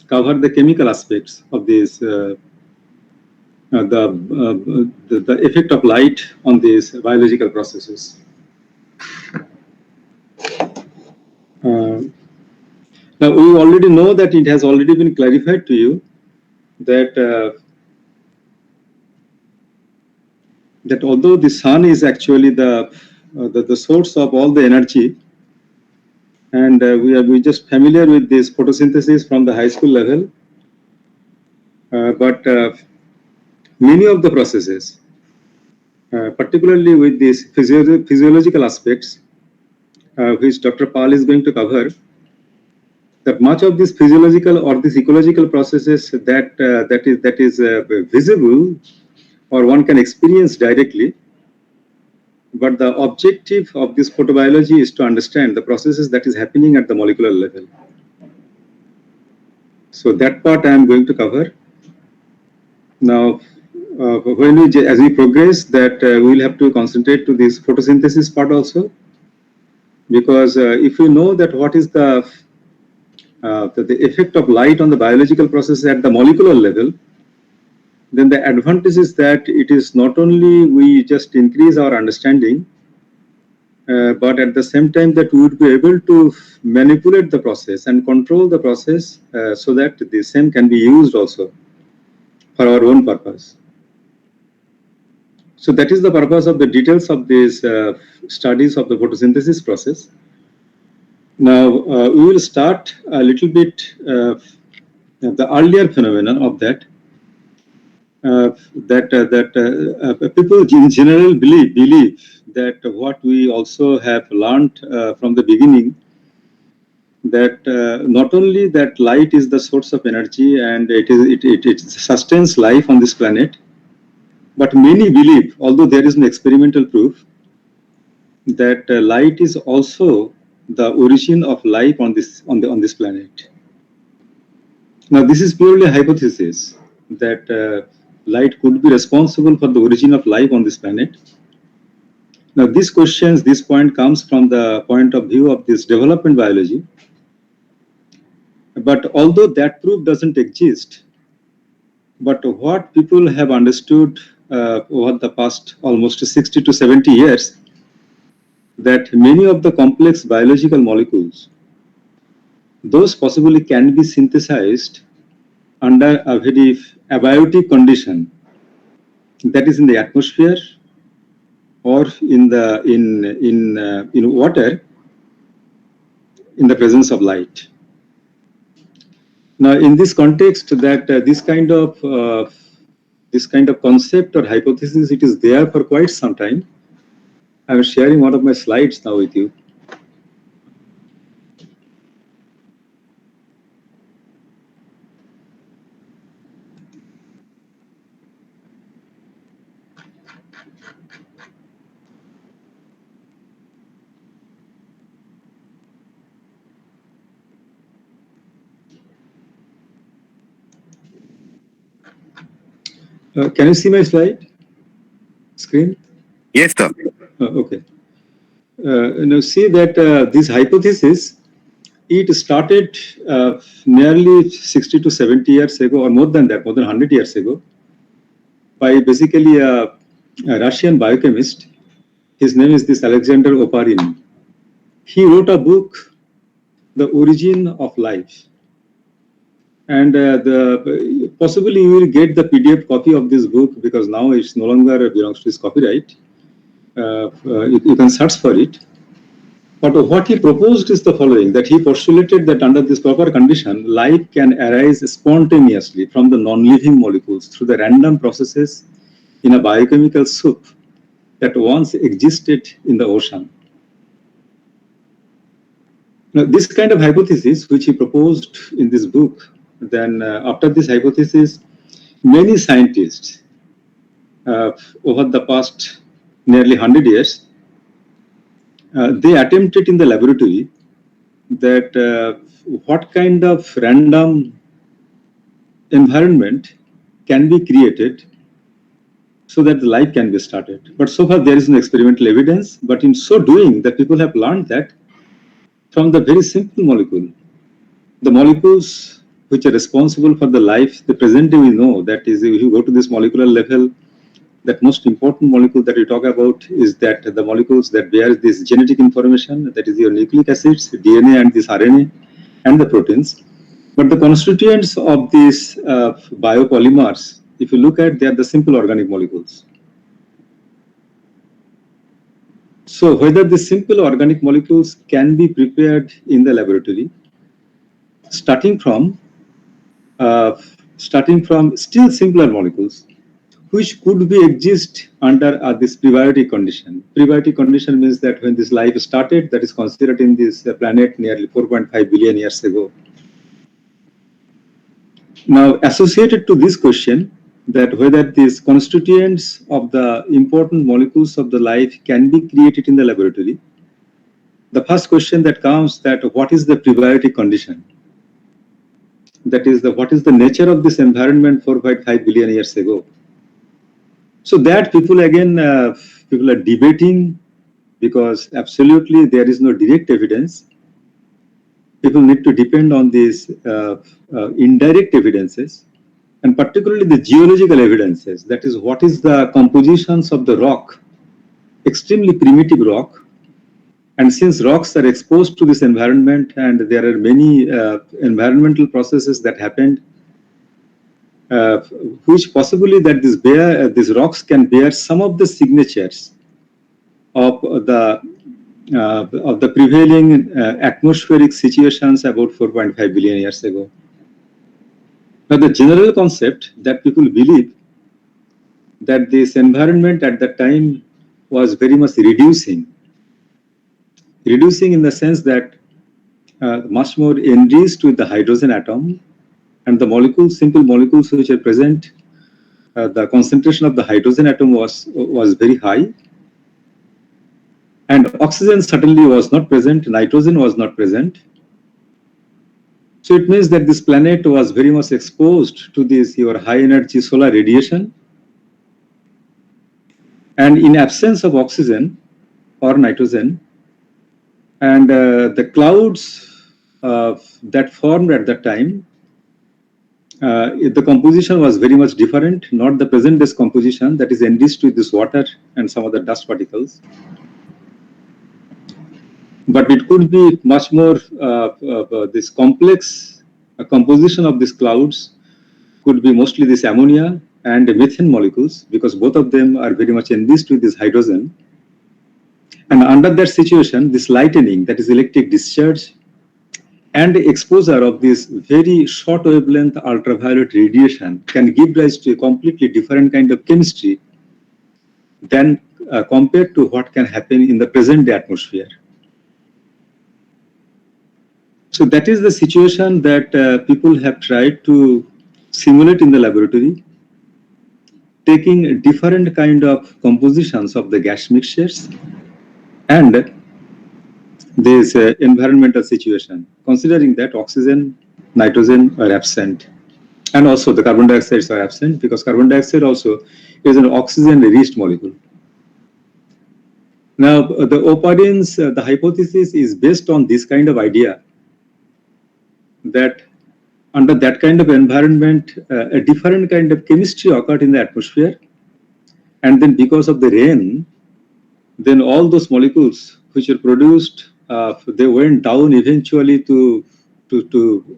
cover the chemical aspects of this, the effect of light on these biological processes. Now, we already know that it has already been clarified to you that that although the sun is actually the source of all the energy, and we just familiar with this photosynthesis from the high school level, but many of the processes, particularly with these physiological aspects, which Dr. Pal is going to cover, that much of this physiological or this ecological processes that is visible or one can experience directly, but the objective of this photobiology is to understand the processes that is happening at the molecular level. So that part I am going to cover. Now, as we progress, that we will have to concentrate to this photosynthesis part also, because if you know that what is the effect of light on the biological process at the molecular level, then the advantage is that it is not only we just increase our understanding, but at the same time that we would be able to manipulate the process and control the process so that the same can be used also for our own purpose. So that is the purpose of the details of these studies of the photosynthesis process. Now, we will start a little bit the earlier phenomenon of that. People in general believe that what we also have learned from the beginning, that not only that light is the source of energy and it sustains life on this planet, but many believe, although there is no experimental proof, that light is also the origin of life on this planet. Now, this is purely a hypothesis that light could be responsible for the origin of life on this planet. Now, this point comes from the point of view of this development biology. But although that proof doesn't exist, but what people have understood over the past almost 60 to 70 years, that many of the complex biological molecules, those possibly can be synthesized under a very abiotic condition, that is in the atmosphere or in water, in the presence of light. Now, in this context, that this kind of concept or hypothesis, it is there for quite some time. I am sharing one of my slides now with you. Can you see my slide screen? Yes, sir. Okay. Now see that this hypothesis, it started nearly 60 to 70 years ago, or more than that, more than 100 years ago, by basically a Russian biochemist. His name is this Alexander Oparin. He wrote a book, The Origin of Life. And possibly you will get the PDF copy of this book, because now it's no longer belongs to his copyright. You can search for it. But what he proposed is the following, that he postulated that under this proper condition, life can arise spontaneously from the non-living molecules through the random processes in a biochemical soup that once existed in the ocean. Now, this kind of hypothesis, which he proposed in this book, then after this hypothesis, many scientists over the past nearly 100 years, they attempted in the laboratory that what kind of random environment can be created so that the life can be started. But so far there is no experimental evidence, but in so doing, the people have learned that from the very simple molecule, the molecules which are responsible for the life. The present day we know that is, if you go to this molecular level, that most important molecule that we talk about is that the molecules that bear this genetic information, that is your nucleic acids, DNA and this RNA and the proteins. But the constituents of these biopolymers, if you look at, they are the simple organic molecules. So whether the simple organic molecules can be prepared in the laboratory, starting from still simpler molecules, which could be exist under this prebiotic condition. Prebiotic condition means that when this life started, that is considered in this planet nearly 4.5 billion years ago. Now, associated to this question, that whether these constituents of the important molecules of the life can be created in the laboratory, the first question that comes, that what is the prebiotic condition? That is, what is the nature of this environment 4.5 billion years ago? So that people again, people are debating, because absolutely there is no direct evidence. People need to depend on these indirect evidences, and particularly the geological evidences. That is, what is the compositions of the rock, extremely primitive rock. And since rocks are exposed to this environment, and there are many environmental processes that happened, which possibly that these rocks can bear some of the signatures of the prevailing atmospheric situations about 4.5 billion years ago. Now, the general concept that people believe that this environment at that time was very much reducing in the sense that much more enriched with the hydrogen atom, and the molecules, simple molecules which are present, the concentration of the hydrogen atom was very high, and oxygen certainly was not present, nitrogen was not present. So it means that this planet was very much exposed to this your high energy solar radiation, and in absence of oxygen or nitrogen, and the clouds that formed at that time, the composition was very much different, not the present day's composition that is enriched with this water and some other dust particles. But it could be much more, this complex composition of these clouds could be mostly this ammonia and methane molecules, because both of them are very much enriched with this hydrogen. And under that situation, this lightning, that is electric discharge, and exposure of this very short wavelength ultraviolet radiation can give rise to a completely different kind of chemistry than compared to what can happen in the present day atmosphere. So that is the situation that people have tried to simulate in the laboratory, taking different kind of compositions of the gas mixtures and this environmental situation, considering that oxygen, nitrogen are absent, and also the carbon dioxide are absent, because carbon dioxide also is an oxygen-rich molecule. Now, the Oparin's the hypothesis is based on this kind of idea that under that kind of environment, a different kind of chemistry occurred in the atmosphere, and then because of the rain, then all those molecules which are produced, they went down eventually to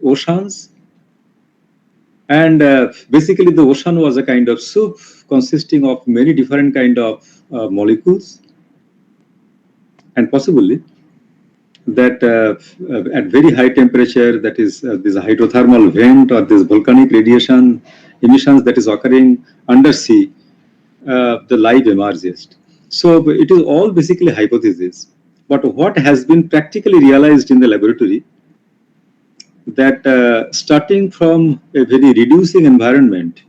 oceans, and basically the ocean was a kind of soup consisting of many different kind of molecules, and possibly that at very high temperature, that is this hydrothermal vent or this volcanic radiation emissions that is occurring under sea, the life emerges. So it is all basically hypothesis. But what has been practically realized in the laboratory, that starting from a very reducing environment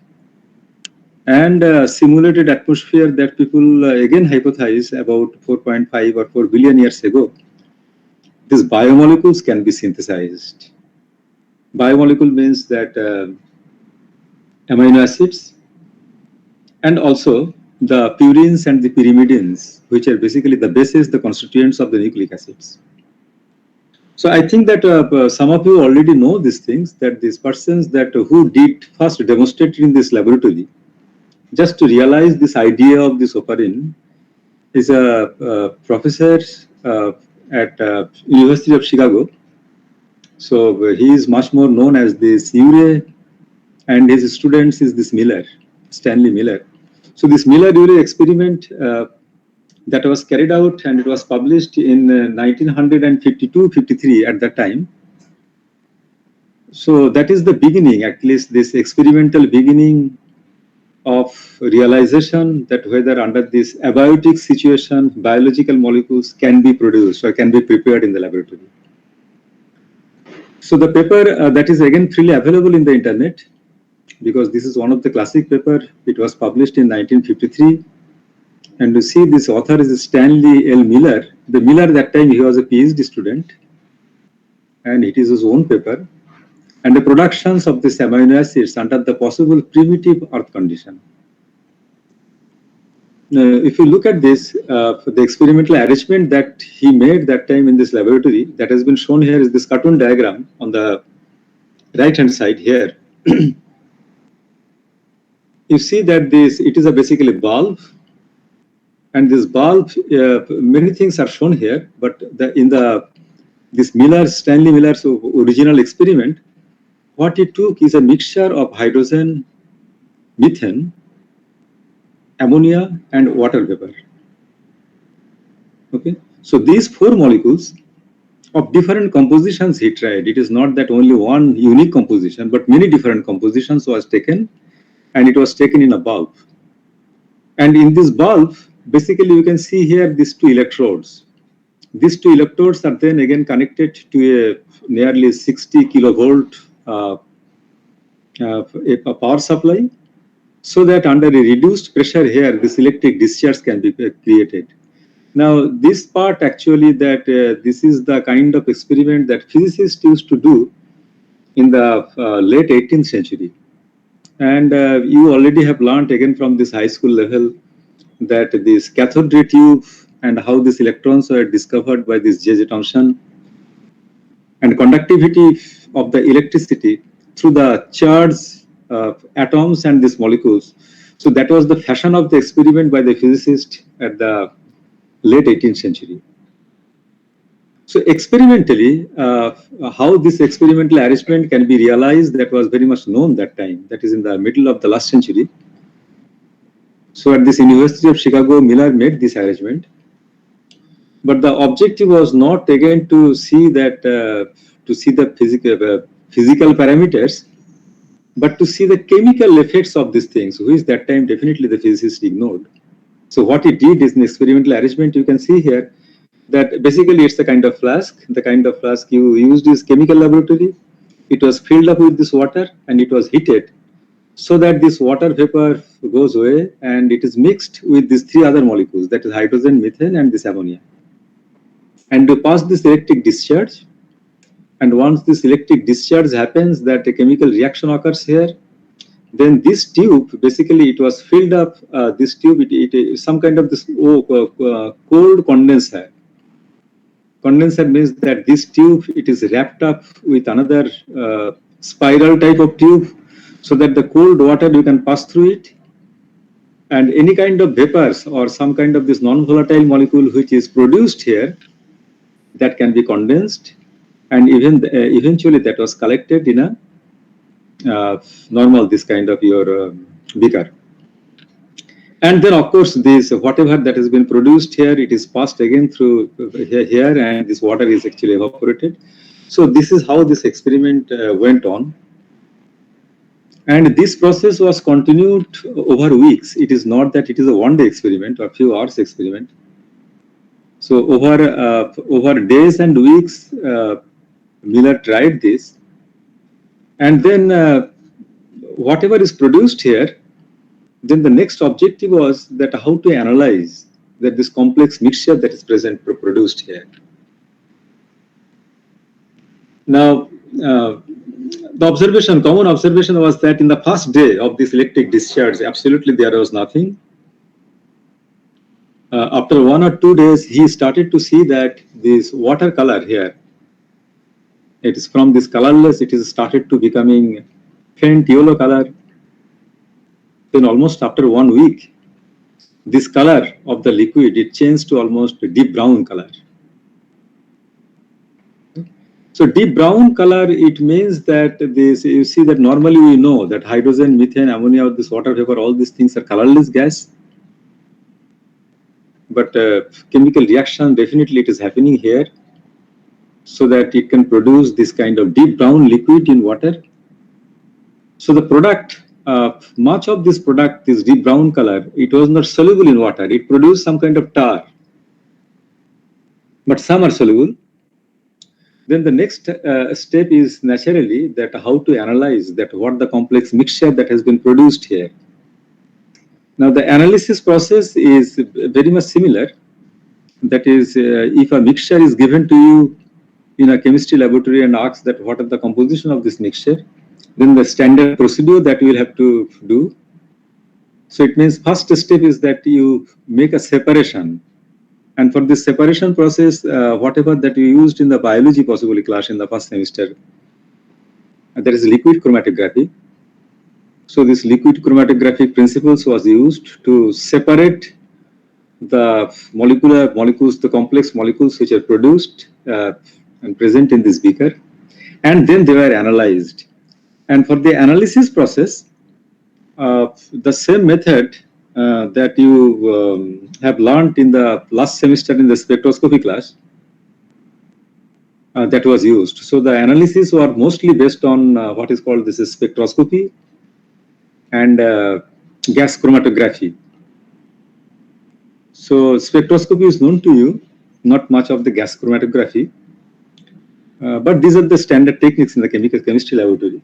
and simulated atmosphere that people again hypothesize about 4.5 or 4 billion years ago, these biomolecules can be synthesized. Biomolecule means that amino acids, and also the purines and the pyrimidines, which are basically the bases, the constituents of the nucleic acids. So I think that some of you already know these things, that these persons that who did first demonstrated in this laboratory, just to realize this idea of this operin, is a professor at University of Chicago. So he is much more known as this Urey, and his students is this Miller, Stanley Miller. So this Miller-Urey experiment that was carried out and it was published in 1952-53 at that time. So that is the beginning, at least this experimental beginning of realization that whether under this abiotic situation, biological molecules can be produced or can be prepared in the laboratory. So the paper that is again freely available in the internet, because this is one of the classic paper. It was published in 1953. And you see this author is Stanley L. Miller. The Miller that time he was a PhD student, and it is his own paper. And the productions of these amino acids under the possible primitive earth condition. If you look at this, the experimental arrangement that he made that time in this laboratory, that has been shown here is this cartoon diagram on the right hand side here. You see that this, it is a basically bulb, and this bulb, many things are shown here, but this Stanley Miller's original experiment, what he took is a mixture of hydrogen, methane, ammonia, and water vapor. Okay, so these four molecules of different compositions he tried. It is not that only one unique composition, but many different compositions was taken, and it was taken in a bulb. And in this bulb, basically you can see here these two electrodes. These two electrodes are then again connected to a nearly 60 kilovolt a power supply, so that under a reduced pressure here, this electric discharge can be created. Now, this part actually that this is the kind of experiment that physicists used to do in the late 18th century. And you already have learned again from this high school level that this cathode ray tube and how these electrons were discovered by this J.J. Thomson, and conductivity of the electricity through the charged atoms and these molecules. So that was the fashion of the experiment by the physicist at the late 18th century. So experimentally, how this experimental arrangement can be realized, that was very much known that time. That is in the middle of the last century. So at this University of Chicago, Miller made this arrangement. But the objective was not again to see that to see the physical parameters, but to see the chemical effects of these things, which that time definitely the physicists ignored. So what he did is an experimental arrangement. You can see here that basically it's the kind of flask. The kind of flask you used is chemical laboratory. It was filled up with this water and it was heated so that this water vapor goes away and it is mixed with these three other molecules, that is hydrogen, methane, and this ammonia. And to pass this electric discharge, and once this electric discharge happens, that a chemical reaction occurs here, then this tube, basically it was filled up, this tube, it is some kind of this cold condenser. Condenser means that this tube, it is wrapped up with another spiral type of tube, so that the cold water you can pass through it, and any kind of vapors or some kind of this non-volatile molecule which is produced here, that can be condensed, and even eventually that was collected in a normal this kind of your beaker. And then of course this whatever that has been produced here, it is passed again through here, and this water is actually evaporated. So this is how this experiment went on. And this process was continued over weeks. It is not that it is a one-day experiment or a few hours experiment. So over days and weeks, Miller tried this, and then whatever is produced here, then the next objective was that how to analyze that this complex mixture that is present produced here. Now, the common observation was that in the first day of this electric discharge, absolutely there was nothing. After 1 or 2 days, he started to see that this water color here, It is from this colorless, it is started to becoming faint yellow color. Then almost after 1 week, this color of the liquid, it changed to almost deep brown color. So deep brown color, it means that this, you see that normally we know that hydrogen, methane, ammonia, this water vapor, all these things are colorless gas. But chemical reaction, definitely it is happening here, so that it can produce this kind of deep brown liquid in water. So the product, much of this product, this deep brown color, it was not soluble in water. It produced some kind of tar, but some are soluble. Then the next step is naturally that how to analyze that what the complex mixture that has been produced here. Now the analysis process is very much similar. That is, if a mixture is given to you in a chemistry laboratory and asked that what are the composition of this mixture, then the standard procedure that you will have to do. So it means first step is that you make a separation. And for this separation process, whatever that you used in the biology possibly class in the first semester, there is liquid chromatography. So this liquid chromatographic principles was used to separate the molecules, the complex molecules which are produced and present in this beaker, and then they were analyzed. And for the analysis process, the same method that you have learned in the last semester in the spectroscopy class, that was used. So the analysis were mostly based on what is called this is spectroscopy and gas chromatography. So spectroscopy is known to you, not much of the gas chromatography, but these are the standard techniques in the chemistry laboratory,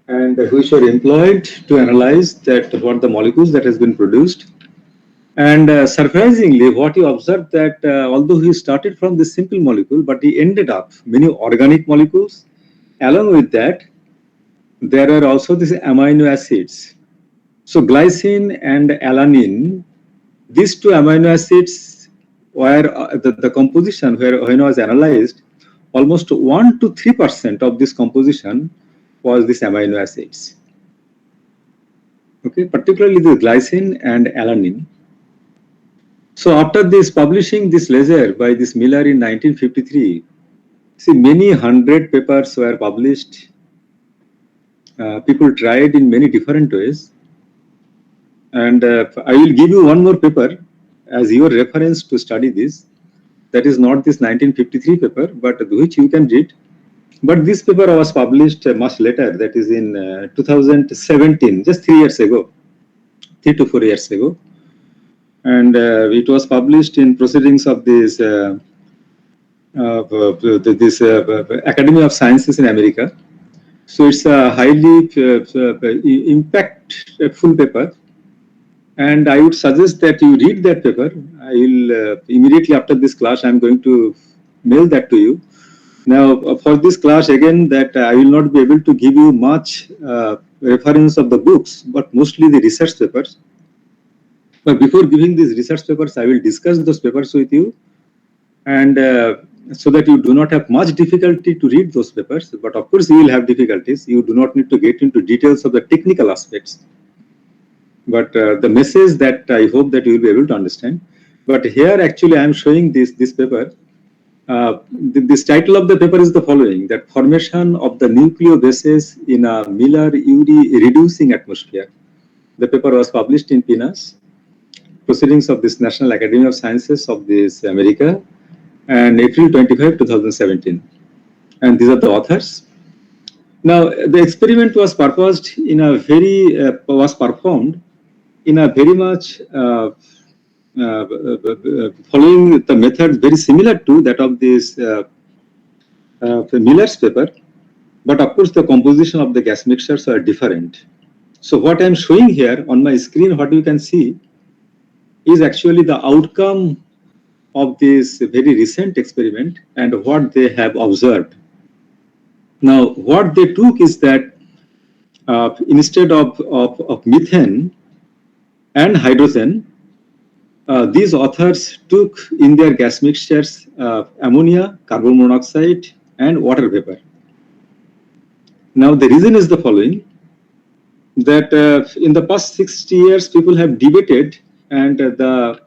and which are employed to analyze that what the molecules that has been produced. And surprisingly, what you observed that although he started from this simple molecule, but he ended up many organic molecules. Along with that, there are also these amino acids. So glycine and alanine, these two amino acids were the composition where when I was analyzed, almost 1 to 3% of this composition was these amino acids. Okay, particularly the glycine and alanine. So after this publishing this laser by this Miller in 1953, see many hundred papers were published. People tried in many different ways. And I will give you one more paper as your reference to study this. That is not this 1953 paper, but which you can read. But this paper was published much later, that is in 2017, just 3 years ago, 3 to 4 years ago. And it was published in Proceedings of this Academy of Sciences in America. So it's a highly impactful paper. And I would suggest that you read that paper. I will immediately after this class, I'm going to mail that to you. Now, for this class, again, that I will not be able to give you much reference of the books, but mostly the research papers. But before giving these research papers, I will discuss those papers with you, and so that you do not have much difficulty to read those papers. But of course, you will have difficulties. You do not need to get into details of the technical aspects. But the message that I hope that you will be able to understand. But here, actually, I am showing this paper. This title of the paper is the following: that formation of the nucleobases in a Miller-Urey reducing atmosphere. The paper was published in PNAS, Proceedings of this National Academy of Sciences of this America, and April 25, 2017. And these are the authors. Now, the experiment was purposed in a was performed in a very much following the method very similar to that of this Miller's paper, but of course the composition of the gas mixtures are different. So what I'm showing here on my screen, what you can see is actually the outcome of this very recent experiment and what they have observed. Now, what they took is that instead of methane and hydrogen, these authors took in their gas mixtures ammonia, carbon monoxide, and water vapor. Now the reason is the following, that in the past 60 years people have debated, and the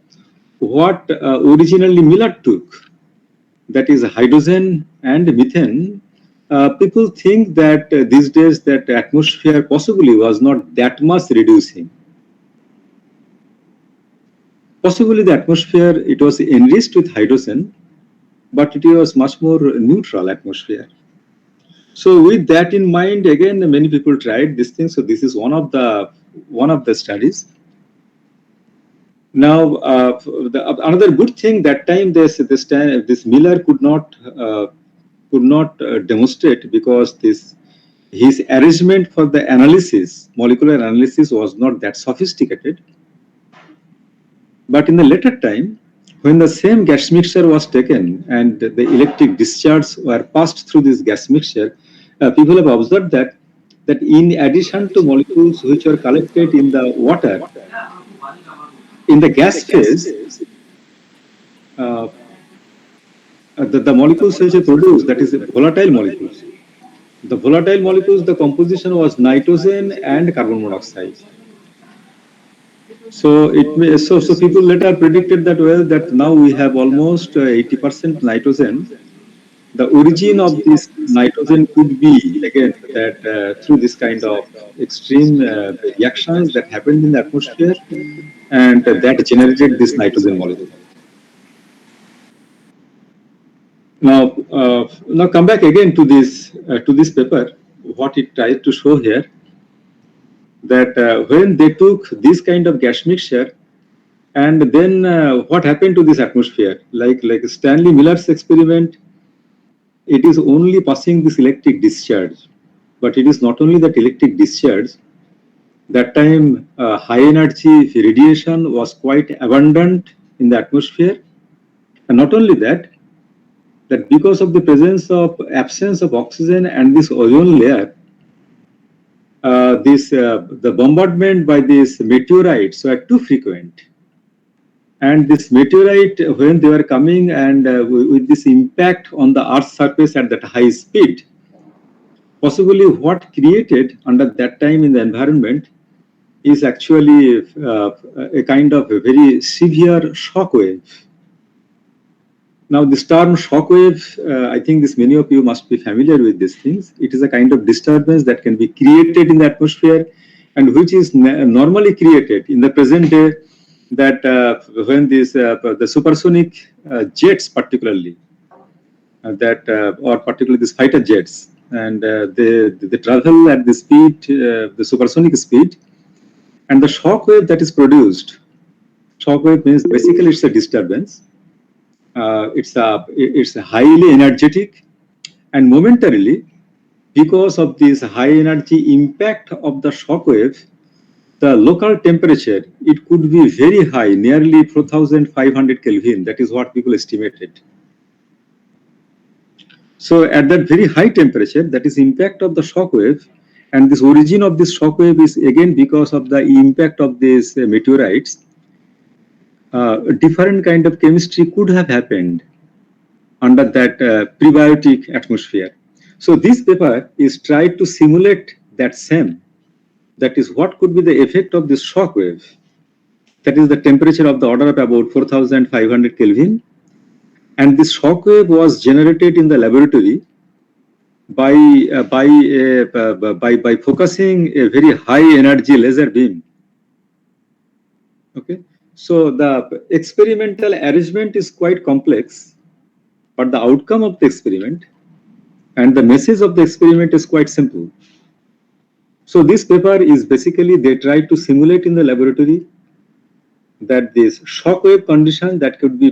what originally Miller took, that is hydrogen and methane. People think that these days that atmosphere possibly was not that much reducing. Possibly the atmosphere, it was enriched with hydrogen, but it was much more neutral atmosphere. So with that in mind, again, many people tried this thing. So this is one of the studies. Now, another good thing that time, this Miller could not demonstrate, because his arrangement for the analysis, molecular analysis, was not that sophisticated. But in the later time, when the same gas mixture was taken and the electric discharge were passed through this gas mixture, people have observed that in addition to molecules which are collected in the water, in the gas phase, uh, the molecules which are produced, that is volatile molecules. The volatile molecules, the composition was nitrogen and carbon monoxide. So so people later predicted that, well, that now we have almost 80% nitrogen. The origin of this nitrogen could be, again, that through this kind of extreme reactions that happened in the atmosphere, and that generated this nitrogen molecule. Now come back again to this paper. What it tried to show here, that when they took this kind of gas mixture, and then what happened to this atmosphere, like Stanley Miller's experiment, it is only passing this electric discharge, but it is not only that electric discharge. That time, high energy radiation was quite abundant in the atmosphere, and not only that because of the absence of oxygen and this ozone layer, the bombardment by these meteorites were too frequent. And this meteorite, when they were coming and with this impact on the Earth's surface at that high speed, possibly what created under that time in the environment is actually a kind of a very severe shock wave. Now, this term shock wave, I think many of you must be familiar with these things. It is a kind of disturbance that can be created in the atmosphere, and which is normally created in the present day, that when the supersonic jets, particularly, or particularly these fighter jets, and they travel at the speed, the supersonic speed, and the shock wave that is produced. Shock wave means basically it's a disturbance. It's a highly energetic, and momentarily, because of this high energy impact of the shock wave, the local temperature, it could be very high, nearly 4,500 Kelvin. That is what people estimated. So at that very high temperature, that is impact of the shock wave, and this origin of this shock wave is again because of the impact of these meteorites. Different kind of chemistry could have happened under that prebiotic atmosphere. So this paper is tried to simulate that same. That is, what could be the effect of this shock wave? That is the temperature of the order of about 4,500 Kelvin. And this shock wave was generated in the laboratory by focusing a very high energy laser beam. Okay. So the experimental arrangement is quite complex, but the outcome of the experiment and the message of the experiment is quite simple. So this paper is basically, they try to simulate in the laboratory that this shock wave condition that could be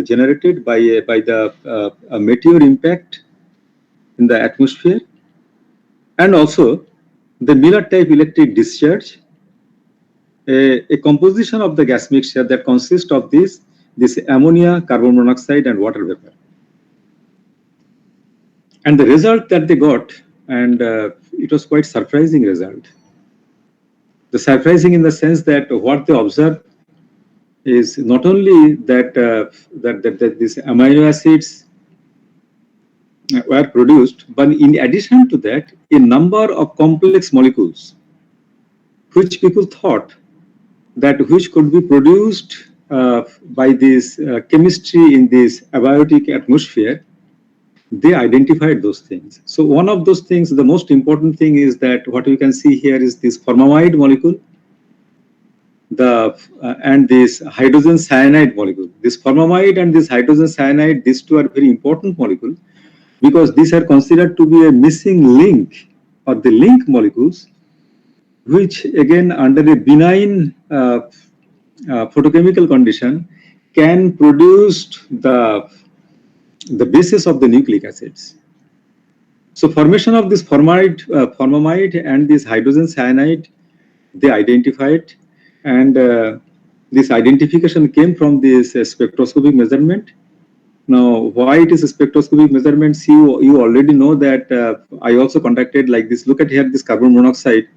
generated by the meteor impact in the atmosphere, and also the Miller type electric discharge, a composition of the gas mixture that consists of this ammonia, carbon monoxide, and water vapor. And the result that they got, and it was quite surprising result. The surprising in the sense that what they observed is not only that these amino acids were produced, but in addition to that, a number of complex molecules, which people thought that which could be produced by this chemistry in this abiotic atmosphere, they identified those things. So one of those things, the most important thing is that what you can see here is this formamide molecule, and this hydrogen cyanide molecule. This formamide and this hydrogen cyanide, these two are very important molecules because these are considered to be a missing link or the link molecules, which again under a benign photochemical condition can produce the basis of the nucleic acids. So formation of this formamide and this hydrogen cyanide, they identified, and this identification came from this spectroscopic measurement. Now, why it is a spectroscopic measurements, you already know that I also conducted like this. Look at here, this carbon monoxide.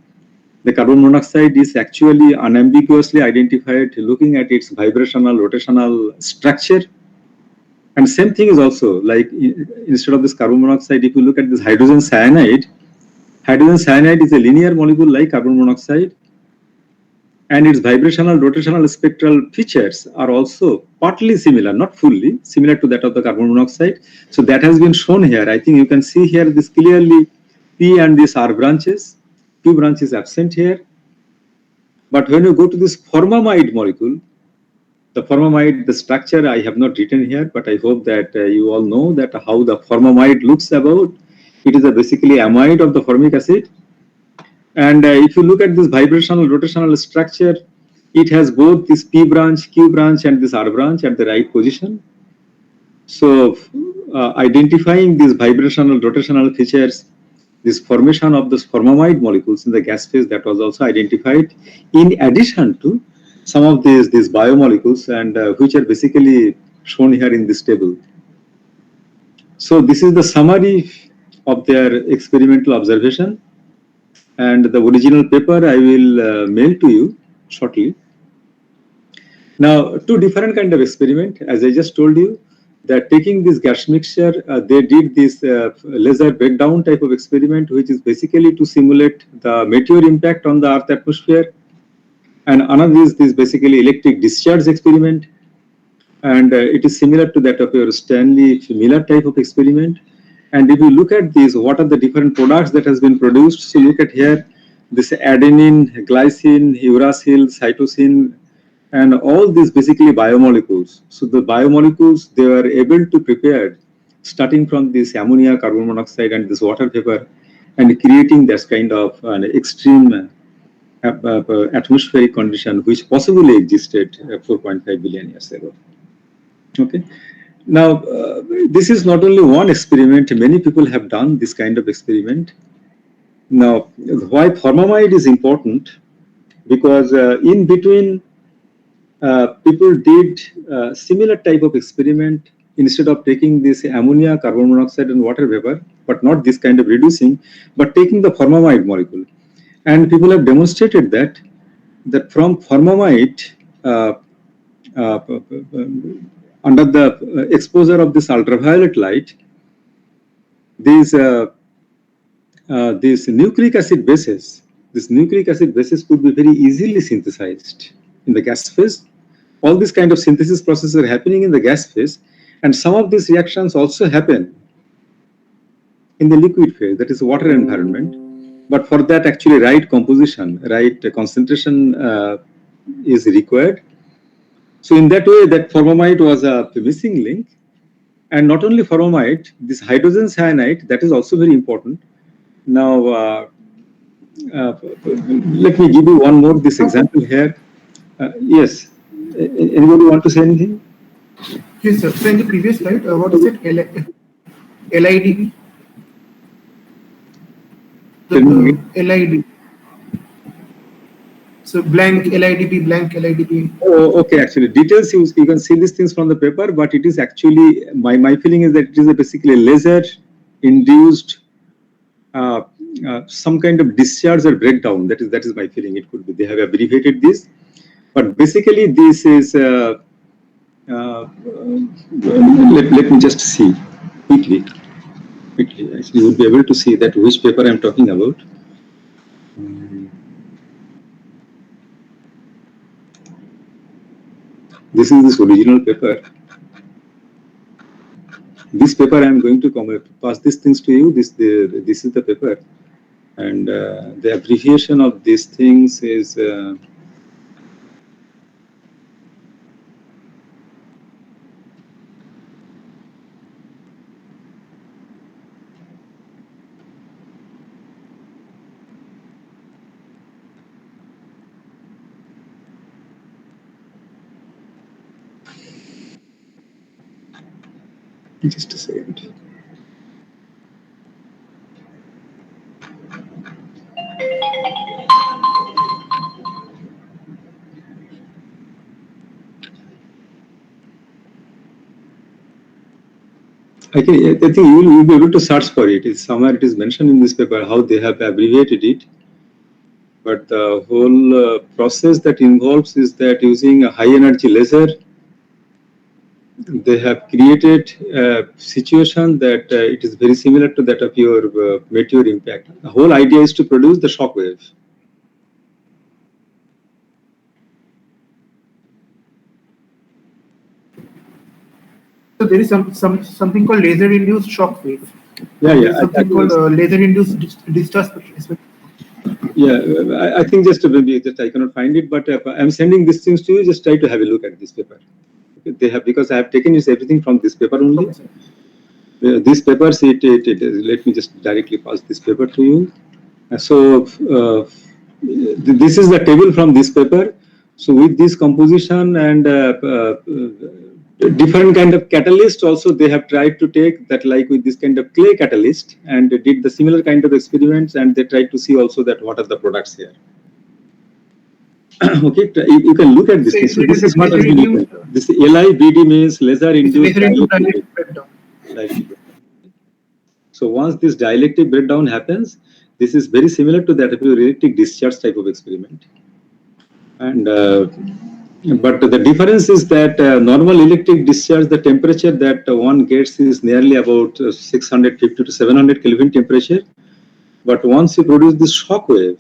The carbon monoxide is actually unambiguously identified looking at its vibrational, rotational structure. And same thing is also like instead of this carbon monoxide, if you look at this hydrogen cyanide is a linear molecule like carbon monoxide, and its vibrational, rotational, spectral features are also partly similar, not fully similar to that of the carbon monoxide. So that has been shown here. I think you can see here this clearly P and this R branches. P branch is absent here. But when you go to this formamide molecule, the formamide, the structure I have not written here, but I hope that you all know that how the formamide looks about. It is a basically amide of the formic acid. And if you look at this vibrational, rotational structure, it has both this P branch, Q branch, and this R branch at the right position. So identifying these vibrational, rotational features, this formation of those formamide molecules in the gas phase, that was also identified in addition to some of these biomolecules, and which are basically shown here in this table. So this is the summary of their experimental observation, and the original paper I will mail to you shortly. Now, two different kind of experiment, as I just told you, that taking this gas mixture, they did this laser breakdown type of experiment, which is basically to simulate the meteor impact on the Earth atmosphere. And another is this basically electric discharge experiment. And it is similar to that of your Stanley Miller type of experiment. And if you look at these, what are the different products that has been produced? So look at here, this adenine, glycine, uracil, cytosine, and all these basically biomolecules. So the biomolecules, they were able to prepare starting from this ammonia, carbon monoxide, and this water vapor, and creating this kind of an extreme atmospheric condition which possibly existed 4.5 billion years ago. Okay. Now, this is not only one experiment, many people have done this kind of experiment. Now, why formamide is important? Because in between, people did similar type of experiment instead of taking this ammonia, carbon monoxide, and water vapor, but not this kind of reducing, but taking the formamide molecule. And people have demonstrated that from formamide, under the exposure of this ultraviolet light, these nucleic acid bases, could be very easily synthesized in the gas phase. All these kind of synthesis processes are happening in the gas phase, and some of these reactions also happen in the liquid phase, that is water environment. But for that, actually, right composition, right concentration is required. So in that way, that formamide was a missing link. And not only formamide, this hydrogen cyanide, that is also very important. Now, let me give you one more this example here. Yes, anybody want to say anything? Yes, sir. So in the previous slide, what is it? LIDB? LID. So blank LIDB, blank LIDB. Oh, okay. Actually, details you can see these things from the paper, but it is actually my feeling is that it is basically laser-induced some kind of discharge or breakdown. That is my feeling. It could be they have abbreviated this, but basically this is. Let me just see quickly. Actually, you will be able to see that which paper I am talking about. This is this original paper. This paper I am going to pass these things to you. This is the paper, and the abbreviation of these things is. Just a second. I think you will be able to search for it. It's somewhere it is mentioned in this paper how they have abbreviated it. But the whole process that involves is that using a high energy laser, they have created a situation that it is very similar to that of your meteor impact. The whole idea is to produce the shock wave. So there is something called laser-induced shock wave. Yeah. Something called laser-induced discharge. Yeah, I think just maybe just I cannot find it, but I'm sending these things to you. Just try to have a look at this paper. They have, because I have taken everything from this paper only. Okay, These papers, let me just directly pass this paper to you. This is the table from this paper. So with this composition and different kind of catalyst, also they have tried to take that, like with this kind of clay catalyst, and did the similar kind of experiments, and they tried to see also that what are the products here. Okay, you can look at this. So this is what has been written. This LIBD means laser-induced dielectric breakdown. So once this dielectric breakdown happens, this is very similar to that of your electric discharge type of experiment. And but the difference is that normal electric discharge, the temperature that one gets is nearly about 650 to 700 Kelvin temperature. But once you produce this shock wave,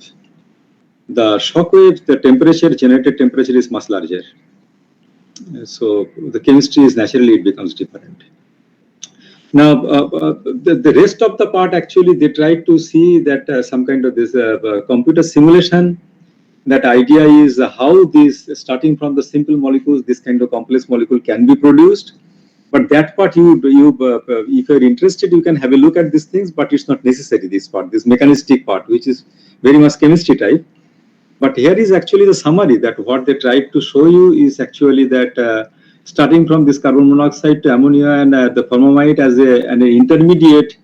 the temperature, generated temperature is much larger. So the chemistry is naturally, it becomes different. Now, the rest of the part, actually, they tried to see that some kind of this computer simulation. That idea is how this, starting from the simple molecules, this kind of complex molecule can be produced. But that part, if you're interested, you can have a look at these things, but it's not necessary, this part, this mechanistic part, which is very much chemistry type. But here is actually the summary, that what they tried to show you is actually that starting from this carbon monoxide to ammonia and the formamide as an intermediate,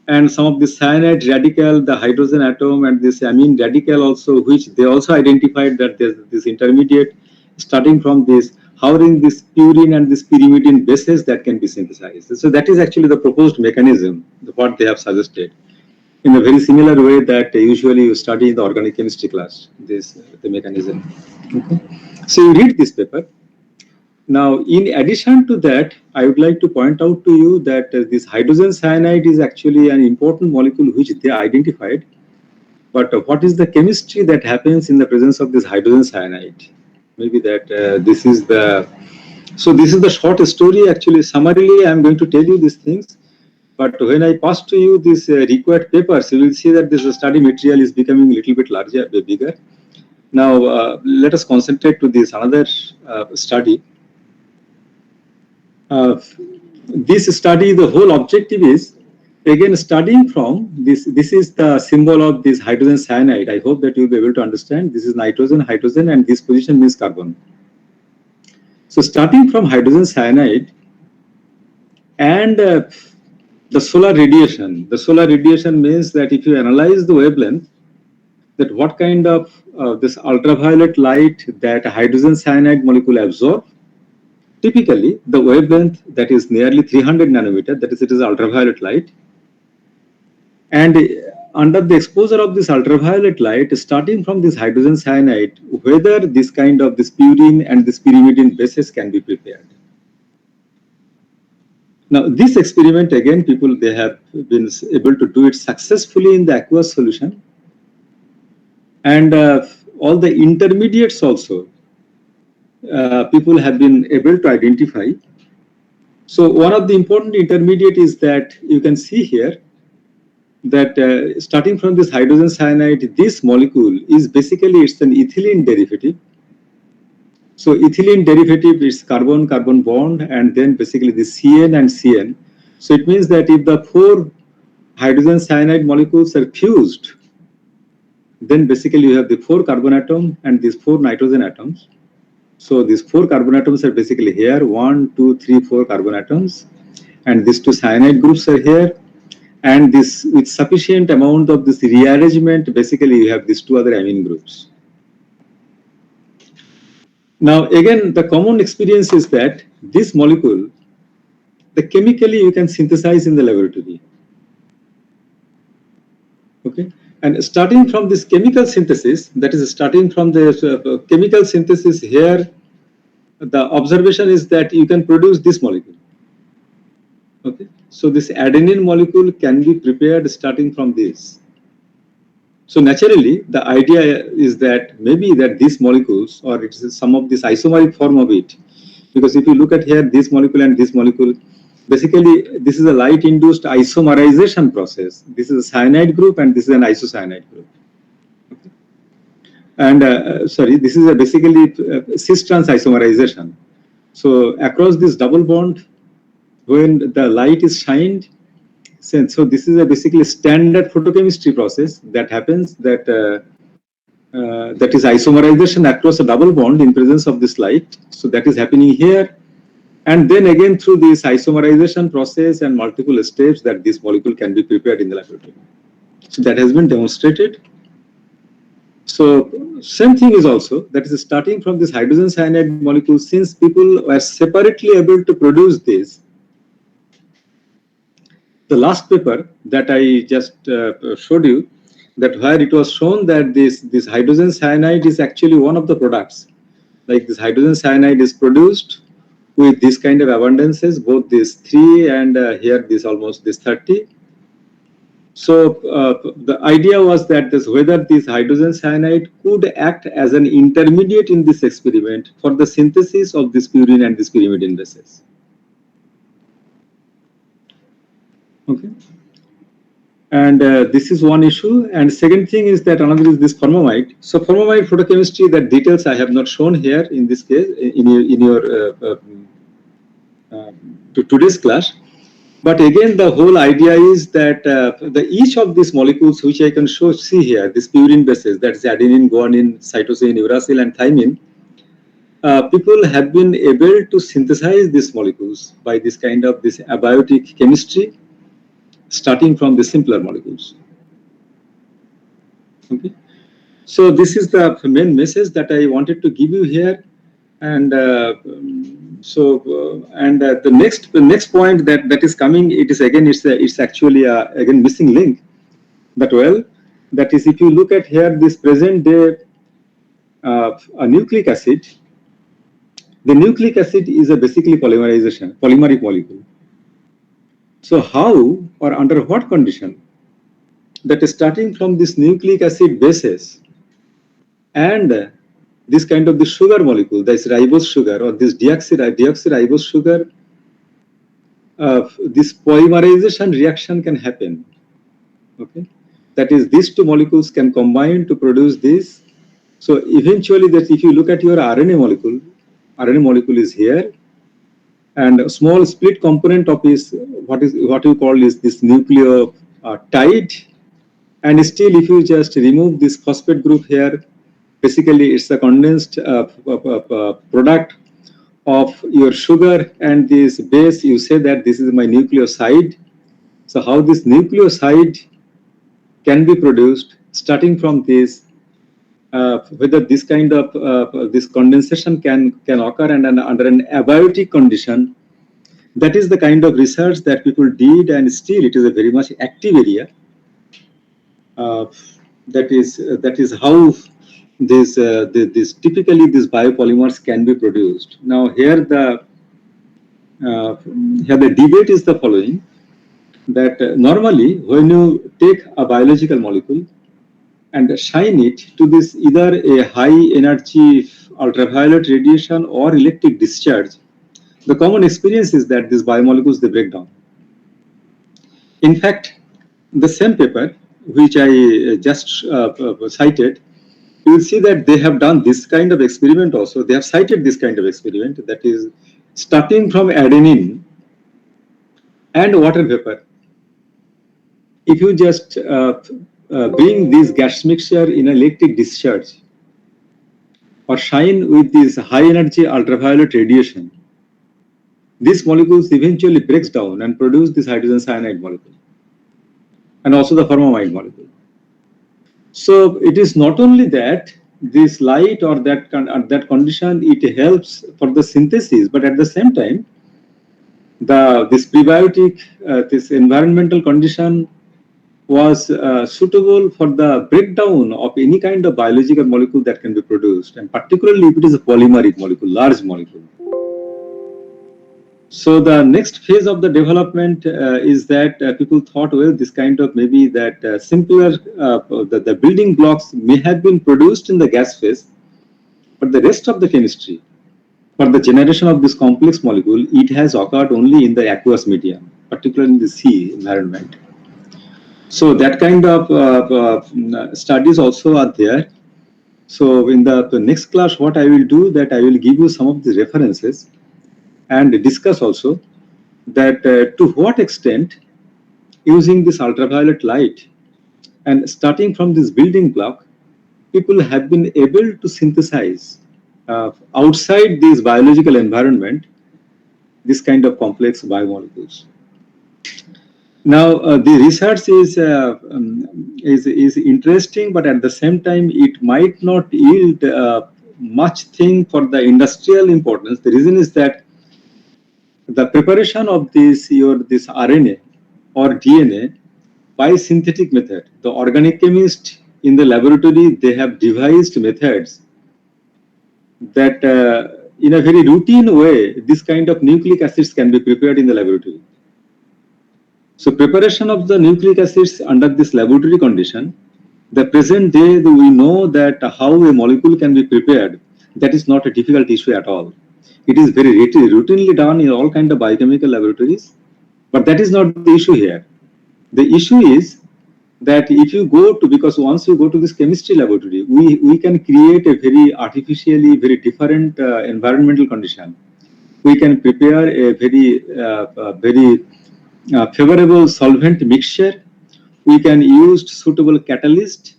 and some of the cyanide radical, the hydrogen atom, and this amine radical also, which they also identified that there's this intermediate, starting from this, how in this purine and this pyrimidine bases that can be synthesized. So that is actually the proposed mechanism, what they have suggested, in a very similar way that usually you study in the organic chemistry class, the mechanism. Okay. So you read this paper. Now, in addition to that, I would like to point out to you that this hydrogen cyanide is actually an important molecule which they identified. But what is the chemistry that happens in the presence of this hydrogen cyanide? Maybe that this is the... So this is the short story. Actually, summarily, I am going to tell you these things. But when I pass to you this required papers, you will see that this study material is becoming a little bit larger, bigger. Now, let us concentrate to this another study. This study, the whole objective is, again, studying from this is the symbol of this hydrogen cyanide. I hope that you'll be able to understand. This is nitrogen, hydrogen, and this position means carbon. So starting from hydrogen cyanide and the solar radiation. The solar radiation means that if you analyze the wavelength, that what kind of this ultraviolet light that a hydrogen cyanide molecule absorbs. Typically, the wavelength that is nearly 300 nanometer, that is, it is ultraviolet light. And under the exposure of this ultraviolet light, starting from this hydrogen cyanide, whether this kind of this purine and this pyrimidine bases can be prepared. Now, this experiment, again, people, they have been able to do it successfully in the aqueous solution. And all the intermediates also, people have been able to identify. So one of the important intermediate is that you can see here that starting from this hydrogen cyanide, this molecule is basically, it's an ethylene derivative. So ethylene derivative is carbon-carbon bond, and then basically the CN and CN. So it means that if the 4 hydrogen cyanide molecules are fused, then basically you have the 4 carbon atom and these 4 nitrogen atoms. So these 4 carbon atoms are basically here, 1, 2, 3, 4 carbon atoms, and these 2 cyanide groups are here. And this, with sufficient amount of this rearrangement, basically you have these 2 other amine groups. Now, again, the common experience is that this molecule, the chemically you can synthesize in the laboratory. Okay, and starting from this chemical synthesis, that is starting from the chemical synthesis here, the observation is that you can produce this molecule. Okay, so this adenine molecule can be prepared starting from this. So naturally, the idea is that maybe that these molecules, or it's some of this isomeric form of it, because if you look at here, this molecule and this molecule, basically this is a light-induced isomerization process. This is a cyanide group and this is an isocyanide group. Okay. And sorry, this is a basically cis-trans isomerization. So across this double bond, when the light is shined, so this is a basically standard photochemistry process that happens, that that is isomerization across a double bond in presence of this light. So that is happening here. And then again through this isomerization process and multiple steps, that this molecule can be prepared in the laboratory. So that has been demonstrated. So same thing is also, that is starting from this hydrogen cyanide molecule, since people were separately able to produce this. The last paper that I just showed you, that where it was shown that this hydrogen cyanide is actually one of the products. Like this hydrogen cyanide is produced with this kind of abundances, both this 3 and here this almost this 30. So the idea was that whether this hydrogen cyanide could act as an intermediate in this experiment for the synthesis of this purine and this pyrimidine bases. Okay. And this is one issue. And second thing is that another is this formamide. So formamide photochemistry, that details I have not shown here in this case in your today's class. But again, the whole idea is that each of these molecules, which I can see here, these purine bases, that's adenine, guanine, cytosine, uracil, and thymine, people have been able to synthesize these molecules by this kind of this abiotic chemistry, starting from the simpler molecules. Okay, so this is the main message that I wanted to give you here, and the next point that is coming, it is again it's actually again missing link. That is, if you look at here, this present day a nucleic acid. The nucleic acid is a basically polymeric molecule. So how or under what condition that is starting from this nucleic acid bases and this kind of the sugar molecule, that's ribose sugar or this deoxyribose sugar, this polymerization reaction can happen. Okay, that is, these 2 molecules can combine to produce this. So eventually, that if you look at your RNA molecule is here, and a small split component of is what you call is this nucleotide, and still if you just remove this phosphate group here, basically it's a condensed product of your sugar and this base. You say that this is my nucleoside. So how this nucleoside can be produced starting from this, whether this kind of this condensation can occur and under an abiotic condition. That is the kind of research that people did, and still it is a very much active area. That is how this typically these biopolymers can be produced. Now here here the debate is the following, that normally when you take a biological molecule and shine it to this either a high energy ultraviolet radiation or electric discharge, the common experience is that these biomolecules, they break down. In fact, the same paper which I just cited, you will see that they have done this kind of experiment also. They have cited this kind of experiment, that is starting from adenine and water vapor. If you just bring this gas mixture in electric discharge or shine with this high energy ultraviolet radiation, these molecules eventually breaks down and produce this hydrogen cyanide molecule and also the formamide molecule. So it is not only that this light or that condition, it helps for the synthesis, but at the same time, this prebiotic, this environmental condition was suitable for the breakdown of any kind of biological molecule that can be produced, and particularly if it is a polymeric molecule, large molecule. So the next phase of the development is that people thought, well, this kind of maybe that simpler, the building blocks may have been produced in the gas phase, but the rest of the chemistry, for the generation of this complex molecule, it has occurred only in the aqueous medium, particularly in the sea environment. So that kind of studies also are there. So in the next class, what I will do, that I will give you some of the references and discuss also that to what extent using this ultraviolet light and starting from this building block, people have been able to synthesize outside this biological environment this kind of complex biomolecules. Now, the research is interesting, but at the same time, it might not yield much thing for the industrial importance. The reason is that the preparation of this RNA or DNA by synthetic method, the organic chemist in the laboratory, they have devised methods that in a very routine way, this kind of nucleic acids can be prepared in the laboratory. So preparation of the nucleic acids under this laboratory condition, the present day we know that how a molecule can be prepared, that is not a difficult issue at all. It is very routinely done in all kinds of biochemical laboratories, but that is not the issue here. The issue is that if you go to, because once you go to this chemistry laboratory, we can create a very artificially very different environmental condition. We can prepare a very favorable solvent mixture. We can use suitable catalyst.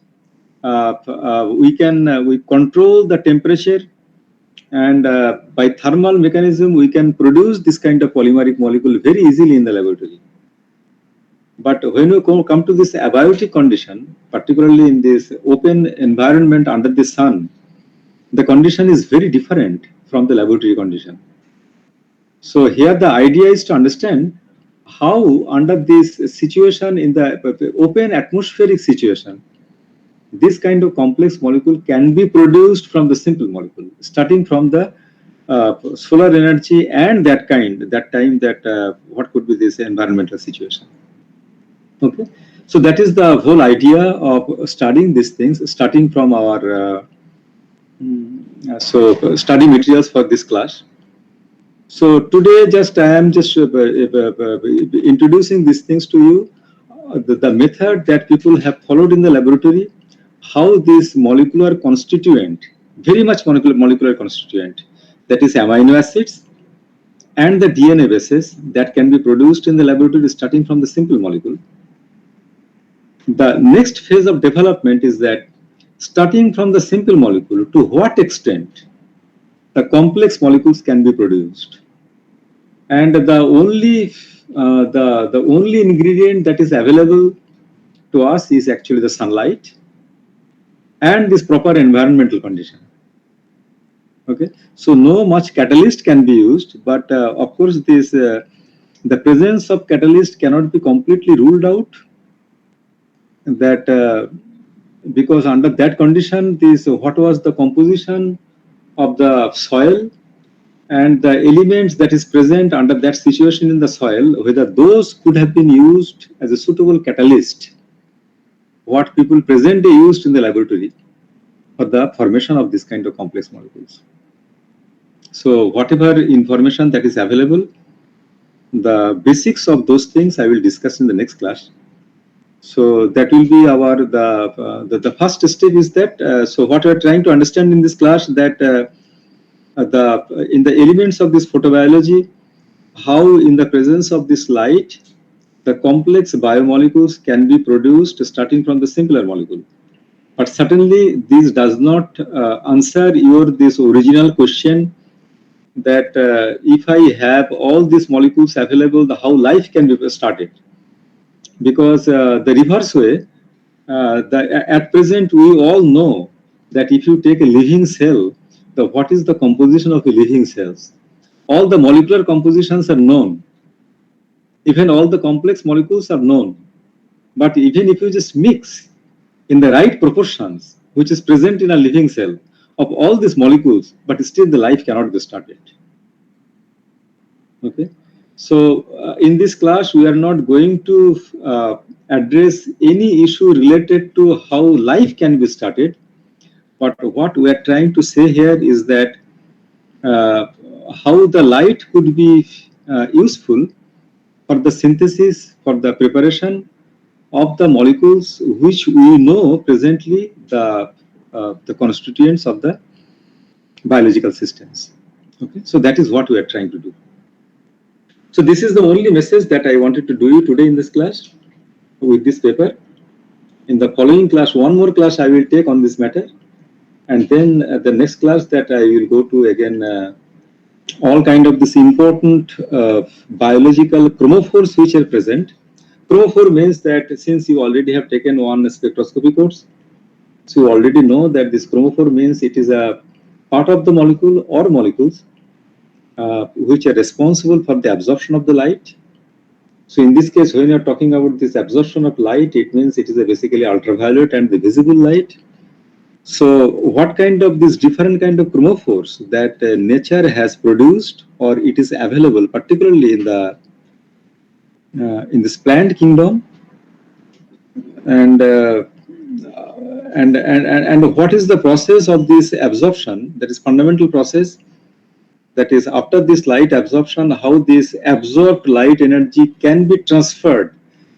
We control the temperature, and by thermal mechanism we can produce this kind of polymeric molecule very easily in the laboratory. But when we come to this abiotic condition, particularly in this open environment under the sun, the condition is very different from the laboratory condition. So here the idea is to understand how under this situation in the open atmospheric situation, this kind of complex molecule can be produced from the simple molecule, starting from the solar energy and that time what could be this environmental situation. Okay, so that is the whole idea of studying these things, starting from our study materials for this class. So today, I am just introducing these things to you, the method that people have followed in the laboratory, how this molecular constituent, very much molecular constituent, that is amino acids and the DNA bases that can be produced in the laboratory starting from the simple molecule. The next phase of development is that starting from the simple molecule, to what extent the complex molecules can be produced. And the only ingredient that is available to us is actually the sunlight and this proper environmental condition. Okay, so no much catalyst can be used, but of course this the presence of catalyst cannot be completely ruled out. That because under that condition, what was the composition of the soil and the elements that is present under that situation in the soil, whether those could have been used as a suitable catalyst, what people presently used in the laboratory for the formation of this kind of complex molecules. So whatever information that is available, the basics of those things I will discuss in the next class. So that will be our the first step is that so what we are trying to understand in this class that in the elements of this photobiology, how in the presence of this light the complex biomolecules can be produced starting from the simpler molecule. But certainly this does not answer your this original question that if I have all these molecules available, how life can be started. Because the reverse way, at present we all know that if you take a living cell, what is the composition of a living cells? All the molecular compositions are known. Even all the complex molecules are known. But even if you just mix in the right proportions, which is present in a living cell, of all these molecules, but still the life cannot be started. Okay. So in this class, we are not going to address any issue related to how life can be started. But what we are trying to say here is that how the light could be useful for the synthesis, for the preparation of the molecules which we know presently the constituents of the biological systems. Okay, so that is what we are trying to do. So this is the only message that I wanted to do you today in this class with this paper. In the following class, one more class I will take on this matter, and then the next class that I will go to again all kind of this important biological chromophores which are present. Chromophore means that since you already have taken one spectroscopy course, so you already know that this chromophore means it is a part of the molecule or molecules which are responsible for the absorption of the light. So in this case, when you are talking about this absorption of light, it means it is a basically ultraviolet and the visible light. So what kind of these different kind of chromophores that nature has produced or it is available, particularly in this plant kingdom, and what is the process of this absorption? That is fundamental process. That is after this light absorption, how this absorbed light energy can be transferred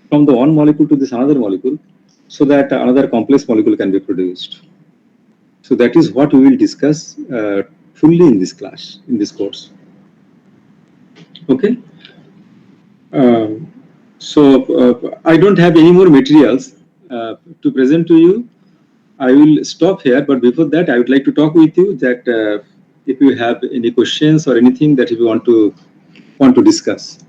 from the one molecule to this another molecule, so that another complex molecule can be produced. So that is what we will discuss fully in this class, in this course. Okay. I don't have any more materials to present to you. I will stop here, but before that, I would like to talk with you that if you have any questions or anything that you want to discuss.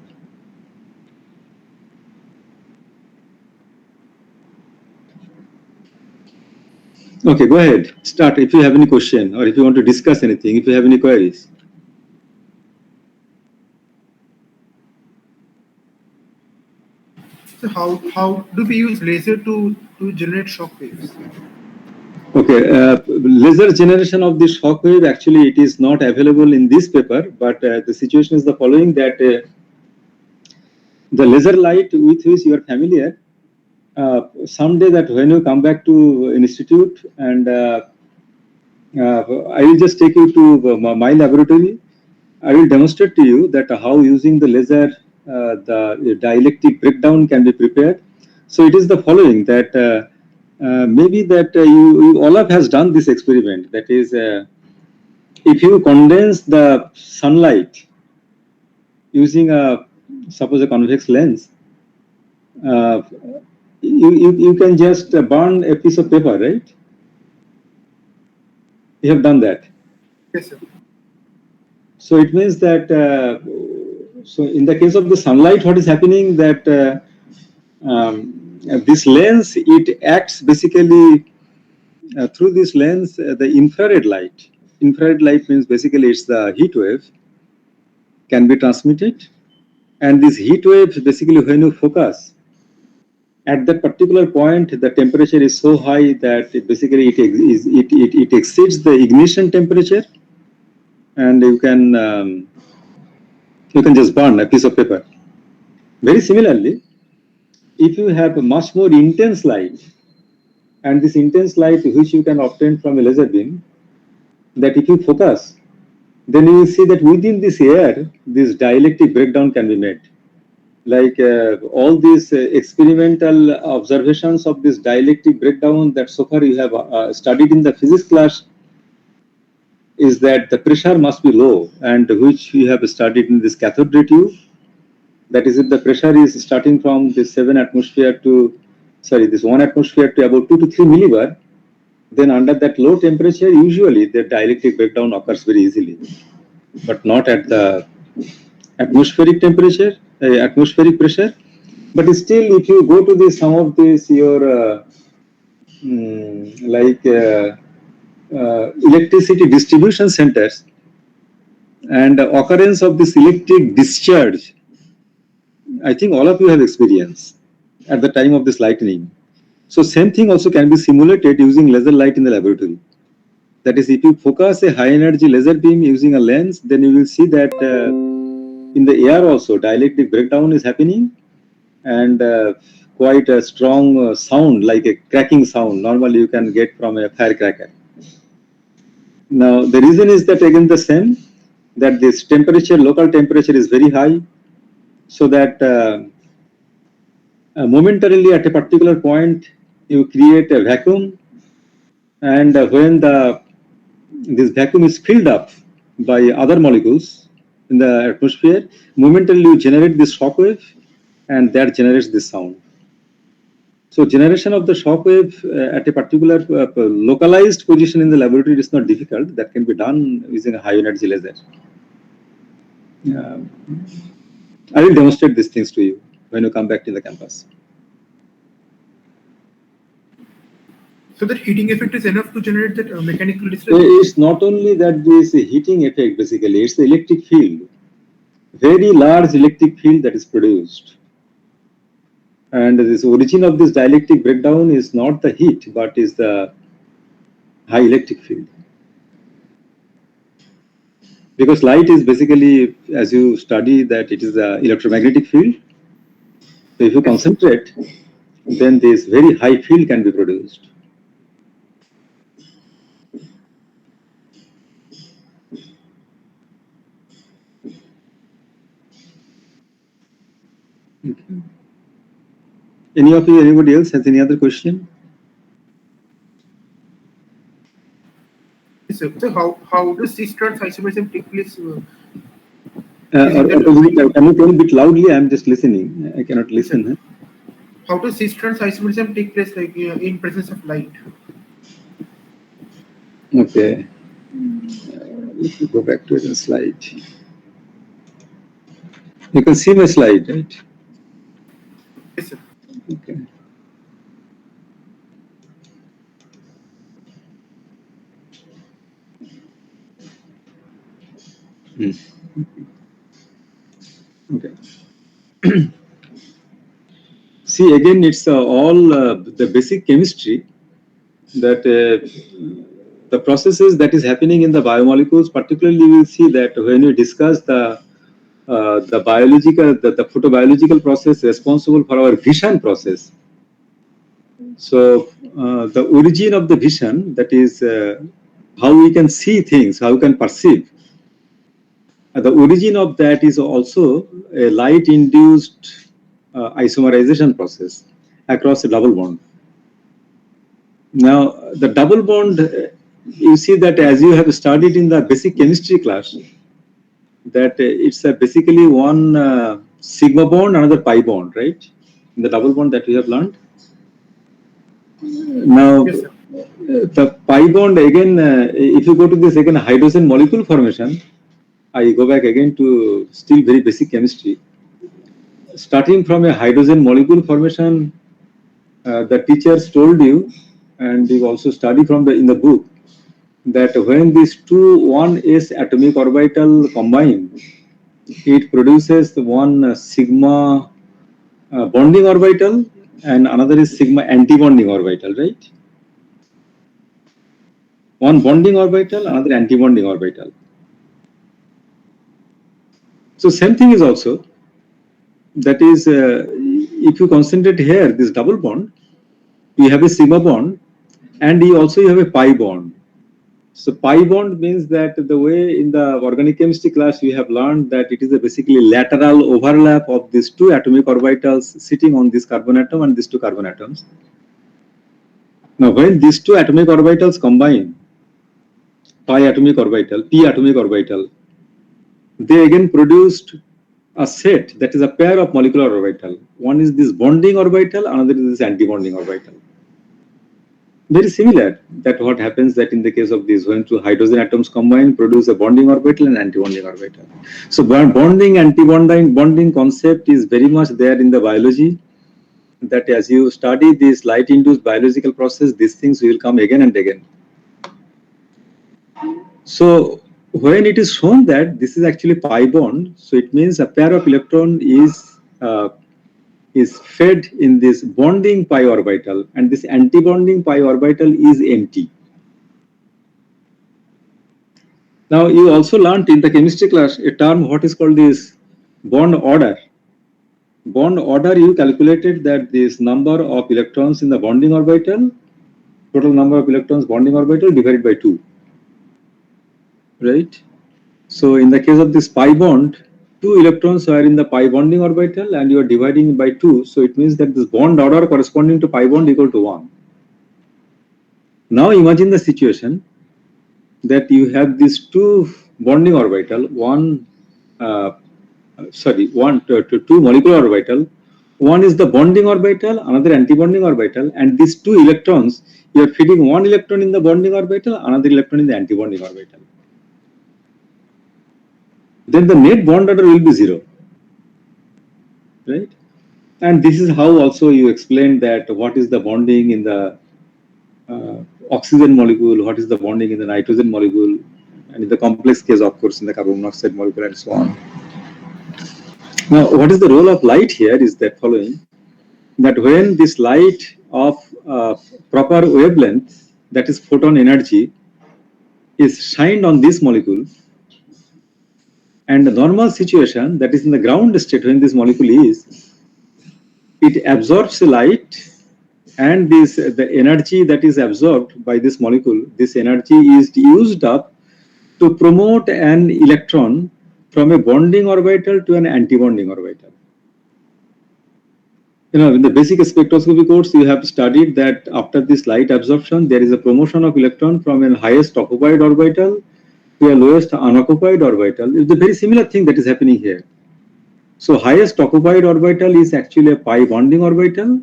Okay, go ahead. Start if you have any question or if you want to discuss anything, if you have any queries. So how do we use laser to generate shock waves? Okay, laser generation of this shock wave, actually it is not available in this paper, but the situation is the following, that the laser light with which you are familiar, someday that when you come back to institute and I will just take you to my laboratory, I will demonstrate to you that how using the laser the dielectric breakdown can be prepared. So it is the following, that maybe that you Olaf has done this experiment. That is, if you condense the sunlight using suppose a convex lens, you can just burn a piece of paper, right? You have done that. Yes, sir. So it means that so in the case of the sunlight, what is happening, that this lens, it acts basically through this lens, the infrared light. Infrared light means basically it's the heat wave can be transmitted, and this heat wave basically when you focus at that particular point, the temperature is so high that it basically it exceeds the ignition temperature, and you can just burn a piece of paper. Very similarly, if you have a much more intense light, and this intense light which you can obtain from a laser beam, that if you focus, then you will see that within this air, this dielectric breakdown can be made. Like all these experimental observations of this dielectric breakdown that so far you have studied in the physics class, is that the pressure must be low, and which we have studied in this cathode ray tube. That is, if the pressure is starting from this 1 atmosphere to about 2 to 3 millibar, then under that low temperature, usually the dielectric breakdown occurs very easily, but not at the atmospheric temperature, atmospheric pressure. But still, if you go to some of these your electricity distribution centers, and the occurrence of this electric discharge, I think all of you have experienced at the time of this lightning. So same thing also can be simulated using laser light in the laboratory. That is, if you focus a high energy laser beam using a lens, then you will see that in the air also dielectric breakdown is happening, and quite a strong sound, like a cracking sound, normally you can get from a firecracker. Now, the reason is that again the same, that this temperature, local temperature is very high, so that momentarily at a particular point, you create a vacuum, and when this vacuum is filled up by other molecules in the atmosphere, momentarily you generate this shock wave, and that generates this sound. So generation of the shock wave at a particular localized position in the laboratory is not difficult. That can be done using a high energy laser. I will demonstrate these things to you when you come back to the campus. So that heating effect is enough to generate that mechanical disturbance? It's not only that this heating effect, basically, it's the electric field. Very large electric field that is produced. And this origin of this dielectric breakdown is not the heat, but is the high electric field. Because light is basically, as you study, that it is the electromagnetic field. So if you concentrate, then this very high field can be produced. Okay. Any of you, anybody else has any other question? Yes, sir. So how does cis-trans isomerism take place? Can you tell a bit loudly? I'm just listening. I cannot listen. Yes, how does cis-trans isomerism take place, like in presence of light? Okay. Let me go back to the slide. You can see my slide, right? Yes, sir. Okay. Okay. See, again, it's all the basic chemistry, that the processes that is happening in the biomolecules. Particularly, we will see that when we discuss the biological, the photobiological process responsible for our vision process. So the origin of the vision, that is how we can see things, how we can perceive. The origin of that is also a light-induced isomerization process across a double bond. Now, the double bond, you see that as you have studied in the basic chemistry class, that it's basically one sigma bond, another pi bond, right? In the double bond that we have learned. Now, Yes, sir. The pi bond, again, if you go to this again hydrogen molecule formation, I go back again to still very basic chemistry. Starting from a hydrogen molecule formation, the teachers told you, and you also study from in the book, that when these two 1s atomic orbital combine, it produces the one sigma bonding orbital, and another is sigma anti-bonding orbital, right? One bonding orbital, another anti-bonding orbital. So same thing is also, that is, if you concentrate here, this double bond, you have a sigma bond, and you also have a pi bond. So pi bond means that the way in the organic chemistry class we have learned that it is a basically lateral overlap of these two atomic orbitals sitting on this carbon atom and these two carbon atoms. Now when these two atomic orbitals combine, pi atomic orbital, p atomic orbital, they again produced a set that is a pair of molecular orbital. One is this bonding orbital, another is this anti-bonding orbital. Very similar that what happens that in the case of this, when two hydrogen atoms combine, produce a bonding orbital and anti-bonding orbital. So bonding, anti-bonding bonding concept is very much there in the biology, that as you study this light-induced biological process, these things will come again and again. So when it is shown that this is actually pi bond, so it means a pair of electron is fed in this bonding pi orbital, and this anti-bonding pi orbital is empty. Now you also learned in the chemistry class a term what is called this bond order. Bond order, you calculated that this number of electrons in the bonding orbital, total number of electrons bonding orbital divided by 2. Right? So in the case of this pi bond, 2 electrons are in the pi bonding orbital and you are dividing by 2. So it means that this bond order corresponding to pi bond equal to 1. Now imagine the situation that you have these two bonding orbital, two molecular orbital. One is the bonding orbital, another anti-bonding orbital, and these 2 electrons, you are feeding 1 electron in the bonding orbital, another electron in the anti-bonding orbital. Then the net bond order will be 0, right? And this is how also you explain that what is the bonding in the oxygen molecule, what is the bonding in the nitrogen molecule, and in the complex case, of course, in the carbon monoxide molecule and so on. Now, what is the role of light here is that following, that when this light of proper wavelength, that is photon energy, is shined on this molecule, and the normal situation, that is in the ground state when this molecule is, it absorbs light, and the energy that is absorbed by this molecule, this energy is used up to promote an electron from a bonding orbital to an anti-bonding orbital. You know, in the basic spectroscopy course, you have studied that after this light absorption, there is a promotion of electron from a highest occupied orbital to a lowest unoccupied orbital. It's a very similar thing that is happening here. So highest occupied orbital is actually a pi bonding orbital,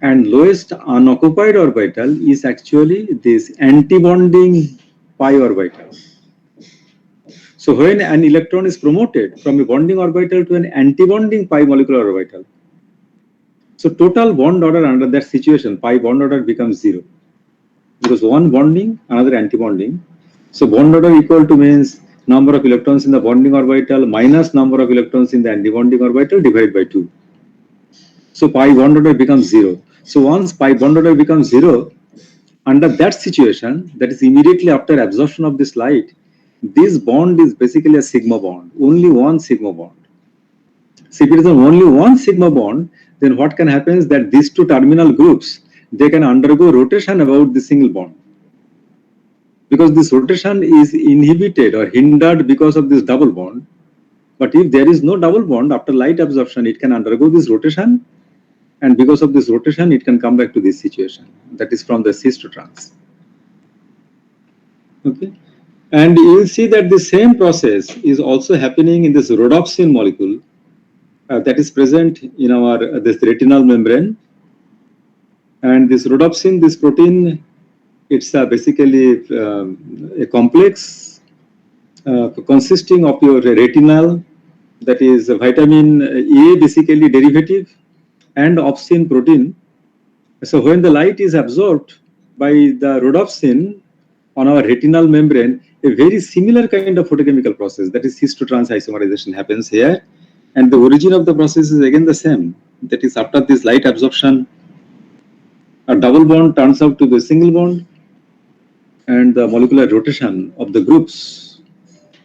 and lowest unoccupied orbital is actually this anti-bonding pi orbital. So when an electron is promoted from a bonding orbital to an anti-bonding pi molecular orbital, so total bond order under that situation, pi bond order becomes 0. Because one bonding, another anti-bonding. So bond order equal to means number of electrons in the bonding orbital minus number of electrons in the anti-bonding orbital divided by 2. So pi bond order becomes 0. So once pi bond order becomes 0, under that situation, that is immediately after absorption of this light, this bond is basically a sigma bond, only one sigma bond. So if it is only one sigma bond, then what can happen is that these two terminal groups, they can undergo rotation about the single bond. Because this rotation is inhibited or hindered because of this double bond. But if there is no double bond, after light absorption, it can undergo this rotation. And because of this rotation, it can come back to this situation. That is from the cis to trans. Okay. And you will see that the same process is also happening in this rhodopsin molecule that is present in our this retinal membrane. And this rhodopsin, this protein, it's basically a complex consisting of your retinal, that is vitamin A basically derivative, and opsin protein. So when the light is absorbed by the rhodopsin on our retinal membrane, a very similar kind of photochemical process, that is cis to trans isomerization, happens here. And the origin of the process is again the same. That is, after this light absorption, a double bond turns out to be a single bond, and the molecular rotation of the groups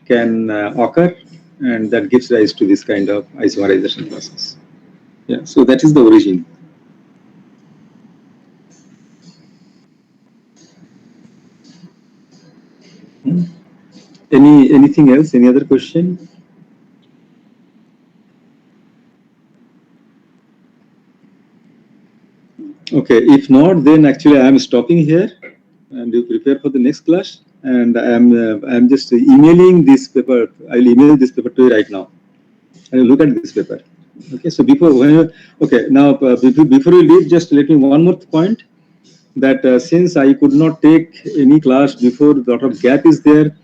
can occur, and that gives rise to this kind of isomerization process. Yeah, so that is the origin. Anything else? Any other question? Okay, if not, then actually I am stopping here, and you prepare for the next class. And I am just emailing this paper. I will email this paper to you right now. And look at this paper. Okay, so before we leave, just let me one more point, that since I could not take any class before, a lot of gap is there.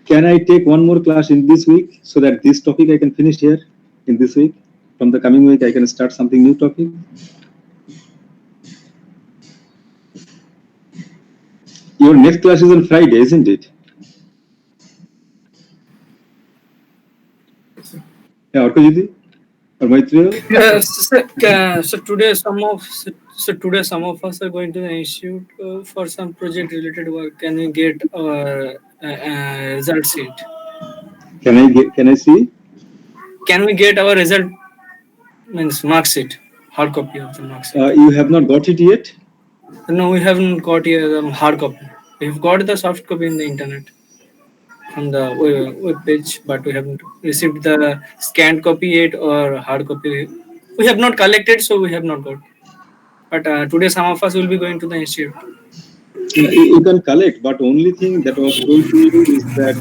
Can I take one more class in this week so that this topic I can finish here in this week? From the coming week, I can start something new topic. Your next class is on Friday, isn't it? Yeah, Arkajiti or Maitreya? So today some of us are going to the institute for some project related work. Can we get our result sheet? Can I see? Can we get our result, means mark sheet, hard copy of the mark sheet? You have not got it yet? No, we haven't got yet the hard copy. We've got the soft copy in the internet from the web page, but we haven't received the scanned copy yet or hard copy. We have not collected, so we have not got. But today some of us will be going to the institute. You can collect, but only thing that was told to you is that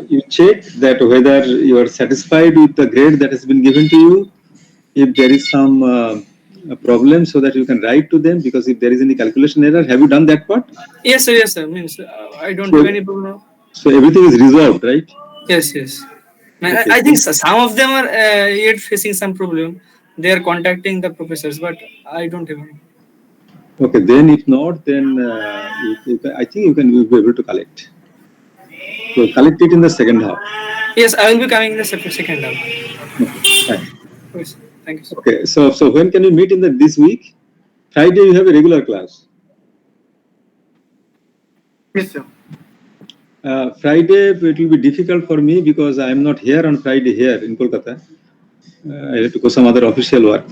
you check that whether you are satisfied with the grade that has been given to you. If there is some problem, so that you can write to them, because if there is any calculation error, have you done that part? Yes, sir. Yes, sir. Means I don't have any problem. So everything is resolved, right? Yes, yes. Okay. I think some of them are yet facing some problem. They are contacting the professors, but I don't have any. Okay, then if not, then I think you can be able to collect. So collect it in the second half. Yes, I will be coming in the second half. Okay, fine. Yes, thank you, sir. Okay, so when can we meet in this week? Friday you have a regular class. Yes, sir. Friday it will be difficult for me because I am not here on Friday here in Kolkata. I have to go some other official work.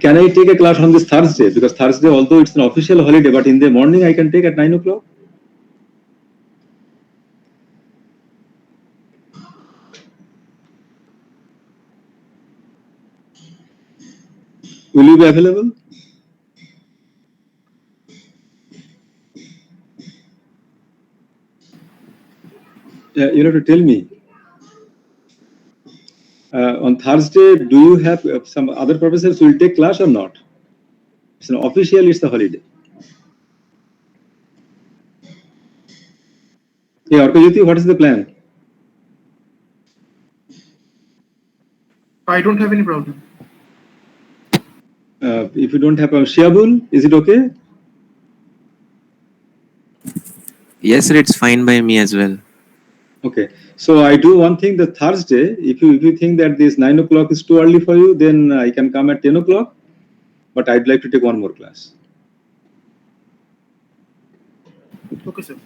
Can I take a class on this Thursday? Because Thursday, although it's an official holiday, but in the morning I can take at 9 o'clock. Will you be available? You have to tell me. On Thursday, do you have some other professors who will take class or not? It's an official, it's the holiday. Yeah, Arkajyoti, what is the plan? I don't have any problem. If you don't have a Shiabul, is it okay? Yes, sir, it's fine by me as well. Okay. So I do one thing, the Thursday, if you think that this 9 o'clock is too early for you, then I can come at 10 o'clock, but I'd like to take one more class. Okay, sir.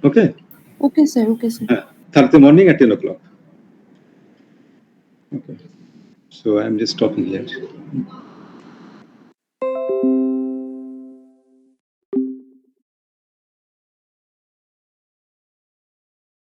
Okay? Okay, sir. Okay, sir. Thursday morning at 10 o'clock. Okay. So I'm just stopping here.